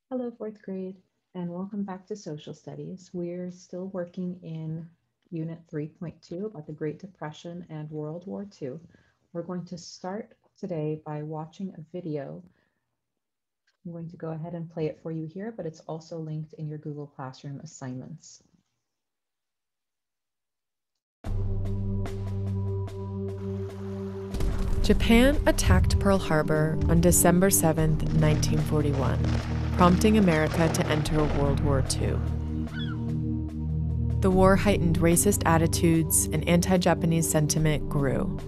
Hello, fourth grade, and welcome back to Social Studies. We're still working in Unit 3.2 about the Great Depression and World War II. We're going to start today by watching a video. I'm going to go ahead and play it for you here, but it's also linked in your Google Classroom assignments. Japan attacked Pearl Harbor on December 7, 1941, prompting America to enter World War II. The war heightened racist attitudes and anti-Japanese sentiment grew.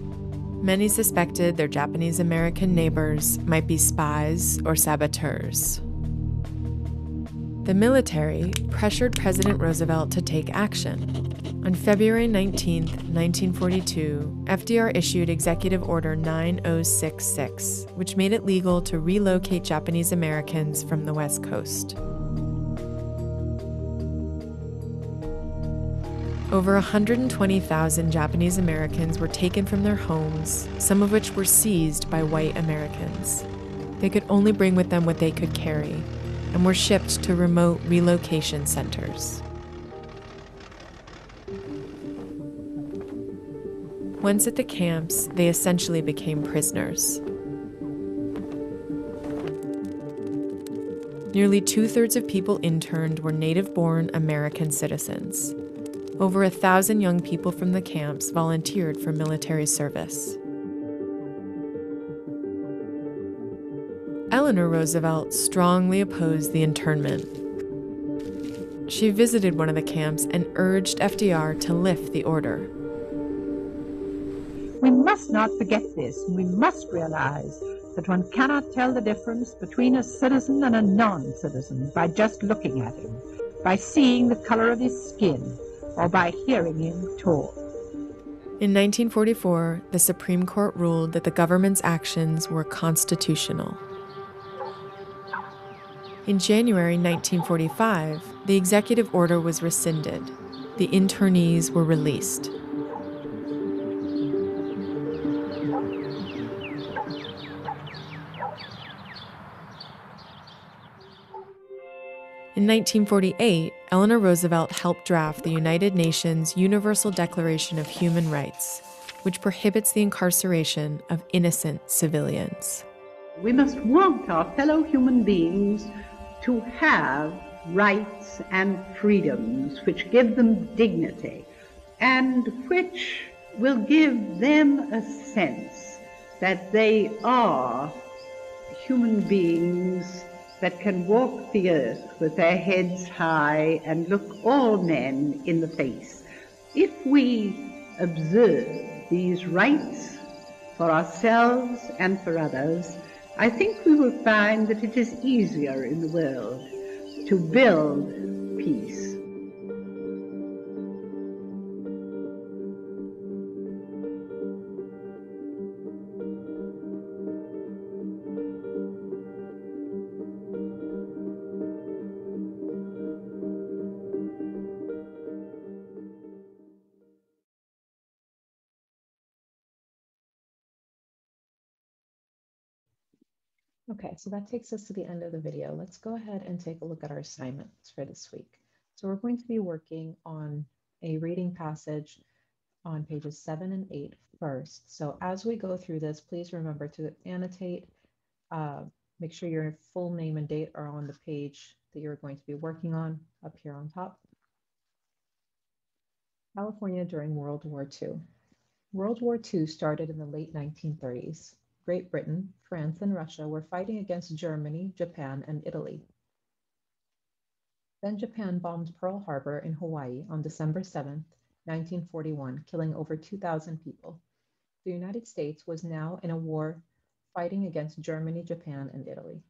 Many suspected their Japanese American neighbors might be spies or saboteurs. The military pressured President Roosevelt to take action. On February 19, 1942, FDR issued Executive Order 9066, which made it legal to relocate Japanese Americans from the West Coast. Over 120,000 Japanese Americans were taken from their homes, some of which were seized by white Americans. They could only bring with them what they could carry, and were shipped to remote relocation centers. Once at the camps, they essentially became prisoners. Nearly two-thirds of people interned were native-born American citizens. Over 1,000 young people from the camps volunteered for military service. Eleanor Roosevelt strongly opposed the internment. She visited one of the camps and urged FDR to lift the order. We must not forget this. We must realize that one cannot tell the difference between a citizen and a non-citizen by just looking at him, by seeing the color of his skin, or by hearing him talk. In 1944, the Supreme Court ruled that the government's actions were constitutional. In January 1945, the executive order was rescinded. The internees were released. In 1948, Eleanor Roosevelt helped draft the United Nations Universal Declaration of Human Rights, which prohibits the incarceration of innocent civilians. We must want our fellow human beings to have rights and freedoms which give them dignity and which will give them a sense that they are human beings that can walk the earth with their heads high and look all men in the face. If we observe these rights for ourselves and for others, I think we will find that it is easier in the world to build peace. Okay, so that takes us to the end of the video. Let's go ahead and take a look at our assignments for this week. So we're going to be working on a reading passage on pages 7 and 8 first. So as we go through this, please remember to annotate, make sure your full name and date are on the page that you're going to be working on up here on top. California during World War II. World War II started in the late 1930s. Great Britain, France, and Russia were fighting against Germany, Japan, and Italy. Then Japan bombed Pearl Harbor in Hawaii on December 7, 1941, killing over 2,000 people. The United States was now in a war fighting against Germany, Japan, and Italy.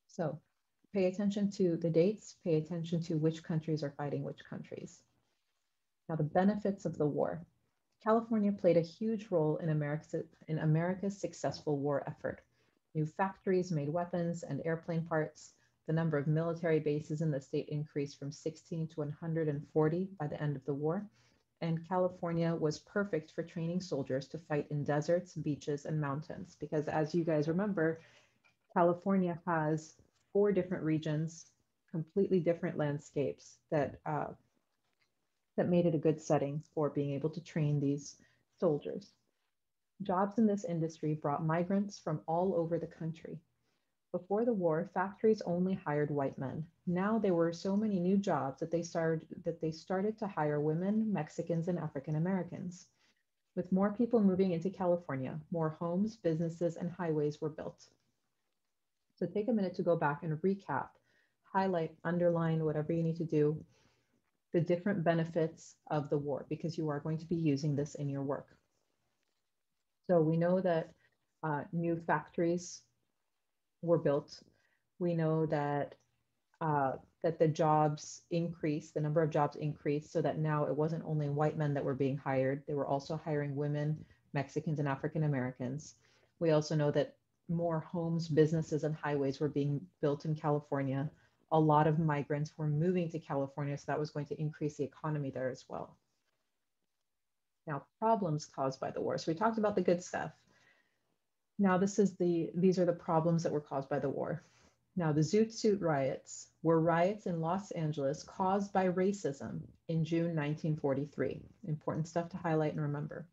So pay attention to the dates, pay attention to which countries are fighting which countries. Now, the benefits of the war. California played a huge role in America's successful war effort. New factories made weapons and airplane parts. The number of military bases in the state increased from 16 to 140 by the end of the war. And California was perfect for training soldiers to fight in deserts, beaches, and mountains. Because as you guys remember, California has 4 different regions, completely different landscapes that made it a good setting for being able to train these soldiers. Jobs in this industry brought migrants from all over the country. Before the war, factories only hired white men. Now there were so many new jobs that they started to hire women, Mexicans, and African Americans. With more people moving into California, more homes, businesses, and highways were built. So take a minute to go back and recap, highlight, underline, whatever you need to do, the different benefits of the war, because you are going to be using this in your work. So we know that new factories were built. We know that that the jobs increased, the number of jobs increased, so that now it wasn't only white men that were being hired, they were also hiring women, Mexicans, and African Americans. We also know that more homes, businesses, and highways were being built in California. A lot of migrants were moving to California, so that was going to increase the economy there as well. Now, problems caused by the war. So we talked about the good stuff. Now these are the problems that were caused by the war. Now, the Zoot Suit riots were riots in Los Angeles caused by racism in June 1943. Important stuff to highlight and remember.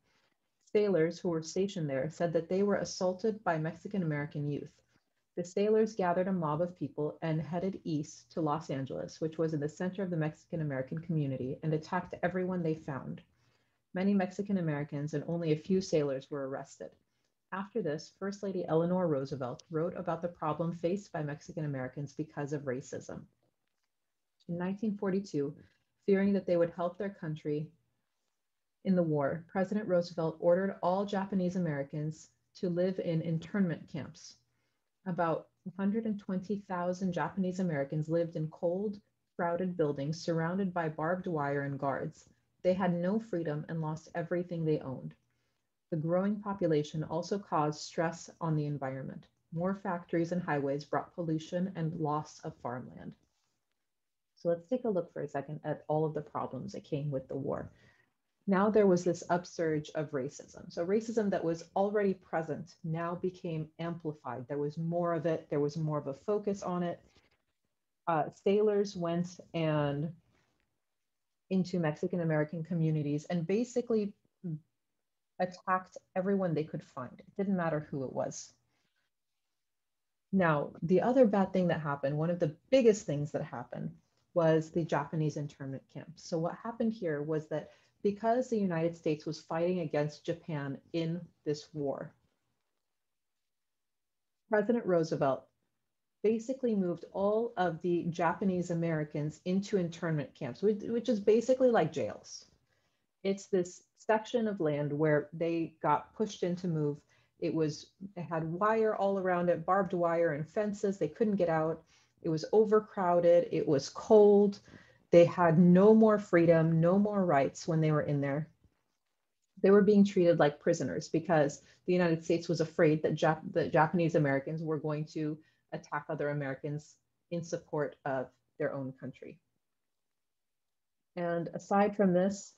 Sailors who were stationed there said that they were assaulted by Mexican American youth. The sailors gathered a mob of people and headed east to Los Angeles, which was in the center of the Mexican American community, and attacked everyone they found. Many Mexican Americans and only a few sailors were arrested. After this, First Lady Eleanor Roosevelt wrote about the problem faced by Mexican Americans because of racism. In 1942, fearing that they would help their country in the war, President Roosevelt ordered all Japanese Americans to live in internment camps. About 120,000 Japanese Americans lived in cold, crowded buildings surrounded by barbed wire and guards. They had no freedom and lost everything they owned. The growing population also caused stress on the environment. More factories and highways brought pollution and loss of farmland. So let's take a look for a second at all of the problems that came with the war. Now there was this upsurge of racism. So racism that was already present now became amplified. There was more of it. There was more of a focus on it. Sailors went and into Mexican American communities and basically attacked everyone they could find. It didn't matter who it was. Now, the other bad thing that happened, one of the biggest things that happened, was the Japanese internment camps. So what happened here was that because the United States was fighting against Japan in this war, President Roosevelt basically moved all of the Japanese Americans into internment camps, which is basically like jails. It's this section of land where they got pushed in to move. It had wire all around it, barbed wire and fences. They couldn't get out. It was overcrowded. It was cold. They had no more freedom, no more rights when they were in there. They were being treated like prisoners because the United States was afraid that the Japanese Americans were going to attack other Americans in support of their own country. And aside from this,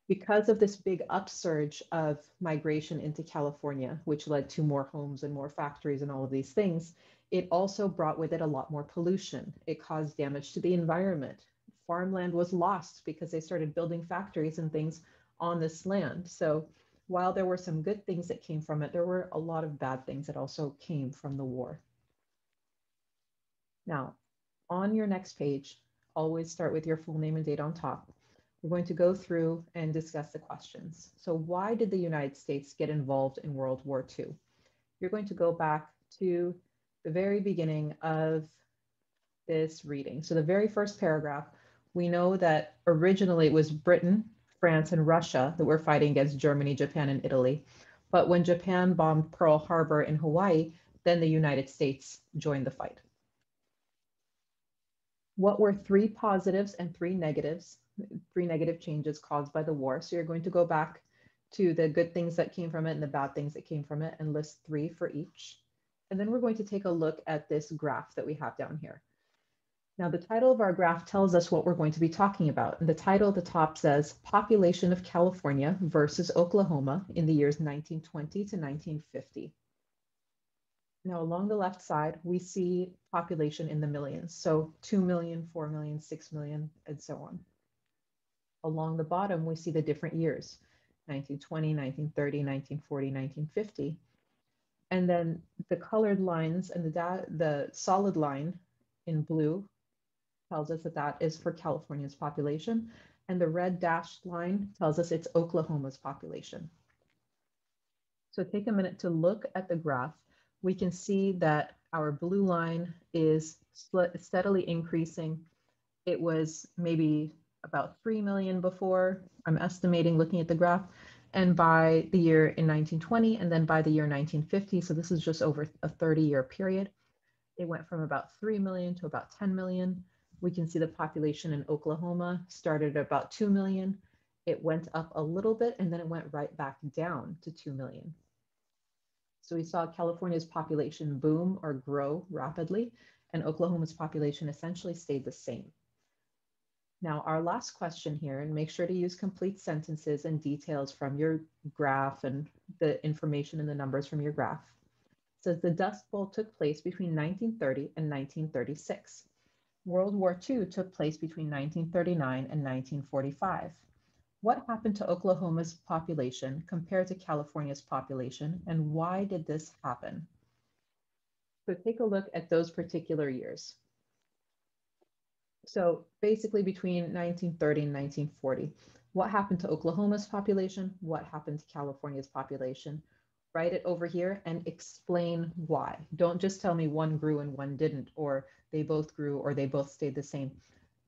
because of this big upsurge of migration into California, which led to more homes and more factories and all of these things, it also brought with it a lot more pollution. It caused damage to the environment. Farmland was lost because they started building factories and things on this land. So while there were some good things that came from it, there were a lot of bad things that also came from the war. Now, on your next page, always start with your full name and date on top. We're going to go through and discuss the questions. So why did the United States get involved in World War II? You're going to go back to the very beginning of this reading. So the very first paragraph, we know that originally it was Britain, France, and Russia that were fighting against Germany, Japan, and Italy. But when Japan bombed Pearl Harbor in Hawaii, then the United States joined the fight. What were 3 positives and 3 negatives, 3 negative changes caused by the war? So you're going to go back to the good things that came from it and the bad things that came from it and list 3 for each. And then we're going to take a look at this graph that we have down here. Now, the title of our graph tells us what we're going to be talking about. And the title at the top says, Population of California versus Oklahoma in the years 1920 to 1950. Now, along the left side, we see population in the millions. So 2 million, 4 million, 6 million, and so on. Along the bottom, we see the different years, 1920, 1930, 1940, 1950. And then the colored lines and the solid line in blue tells us that that is for California's population. And the red dashed line tells us it's Oklahoma's population. So take a minute to look at the graph. We can see that our blue line is steadily increasing. It was maybe about 3 million before, I'm estimating looking at the graph, and by the year in 1920, and then by the year 1950, so this is just over a 30-year period, it went from about 3 million to about 10 million. We can see the population in Oklahoma started at about 2 million. It went up a little bit, and then it went right back down to 2 million. So we saw California's population boom or grow rapidly, and Oklahoma's population essentially stayed the same. Now, our last question here, and make sure to use complete sentences and details from your graph and the information and the numbers from your graph. It says the Dust Bowl took place between 1930 and 1936. World War II took place between 1939 and 1945. What happened to Oklahoma's population compared to California's population, and why did this happen? So take a look at those particular years. So basically between 1930 and 1940, what happened to Oklahoma's population? What happened to California's population? Write it over here and explain why. Don't just tell me one grew and one didn't, or they both grew or they both stayed the same.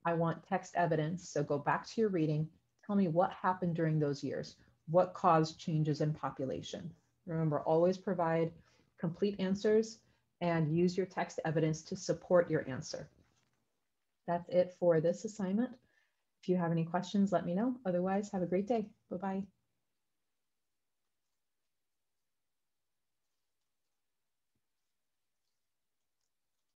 I want text evidence. So go back to your reading. Tell me what happened during those years. What caused changes in population? Remember, always provide complete answers and use your text evidence to support your answer. That's it for this assignment. If you have any questions, let me know. Otherwise, have a great day. Bye-bye.